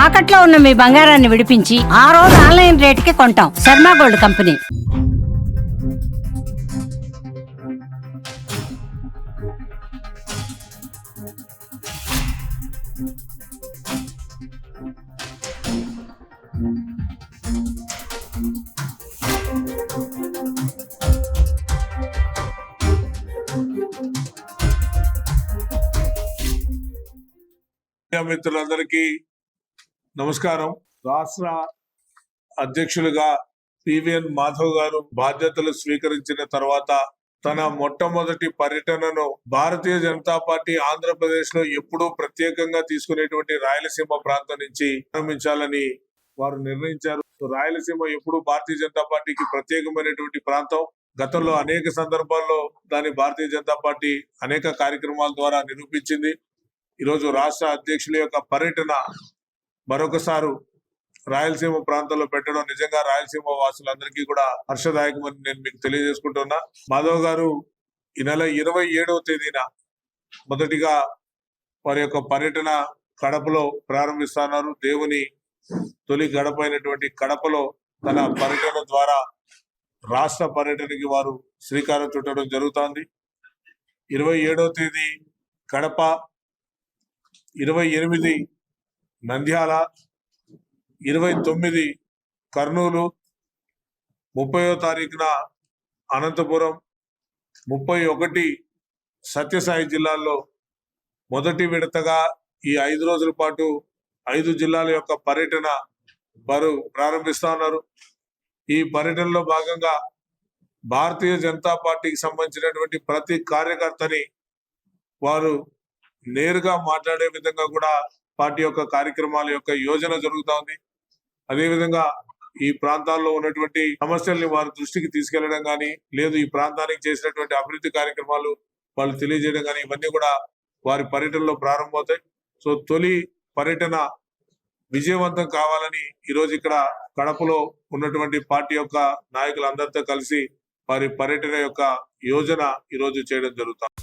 తాకట్లో ఉన్న మీ బంగారాన్ని విడిపించి ఆ రోజు ఆన్లైన్ రేటుకి కొంటాం. Sharma gold company. మిత్రులందరికీ నమస్కారం. రాష్ట్ర అధ్యక్షులుగా పివిఎన్ మాధవ్ గారు బాధ్యతలు స్వీకరించిన తర్వాత తన మొట్టమొదటి పర్యటనను భారతీయ జనతా పార్టీ ఆంధ్రప్రదేశ్ లో ఎప్పుడూ ప్రత్యేకంగా తీసుకునేటువంటి రాయలసీమ ప్రాంతం నుంచి ప్రారంభించాలని వారు నిర్ణయించారు. రాయలసీమ ఎప్పుడు భారతీయ జనతా పార్టీకి ప్రత్యేకమైనటువంటి ప్రాంతం. గతంలో అనేక సందర్భాల్లో దాని భారతీయ జనతా పార్టీ అనేక కార్యక్రమాల ద్వారా నిరూపించింది. ఈరోజు రాష్ట్ర అధ్యక్షుల యొక్క పర్యటన మరొకసారి రాయలసీమ ప్రాంతంలో పెట్టడం నిజంగా రాయలసీమ వాసులందరికీ కూడా హర్షదాయకమని నేను మీకు తెలియజేసుకుంటున్నా. మాధవ్ గారు ఈ నెల 27వ తేదీన మొదటిగా వారి యొక్క పర్యటన కడపలో ప్రారంభిస్తున్నారు. దేవుని తొలి గడప అయినటువంటి కడపలో తన పర్యటన ద్వారా రాష్ట్ర పర్యటనకి వారు శ్రీకారం చుట్టడం జరుగుతోంది. 27వ తేదీ కడప, 28 నంద్యాల, 29 కర్నూలు, 30వ తారీఖున అనంతపురం, 31 సత్యసాయి జిల్లాల్లో మొదటి విడతగా ఈ 5 రోజుల పాటు 5 జిల్లాల యొక్క పర్యటన వారు ప్రారంభిస్తా ఉన్నారు. ఈ పర్యటనలో భాగంగా భారతీయ జనతా పార్టీకి సంబంధించినటువంటి ప్రతి కార్యకర్తని వారు నేరుగా మాట్లాడే విధంగా కూడా పార్టీ యొక్క కార్యక్రమాల యొక్క యోజన జరుగుతా ఉంది. అదేవిధంగా ఈ ప్రాంతాల్లో ఉన్నటువంటి సమస్యల్ని వారి దృష్టికి తీసుకెళ్లడం కానీ, లేదు ఈ ప్రాంతానికి చేసినటువంటి అభివృద్ధి కార్యక్రమాలు వాళ్ళు తెలియజేయడం కానీ, ఇవన్నీ కూడా వారి పర్యటనలో ప్రారంభమవుతాయి. సో తొలి పర్యటన విజయవంతం కావాలని ఈరోజు ఇక్కడ కడపలో ఉన్నటువంటి పార్టీ యొక్క నాయకులందరితో కలిసి వారి పర్యటన యొక్క యోజన ఈరోజు చేయడం జరుగుతుంది.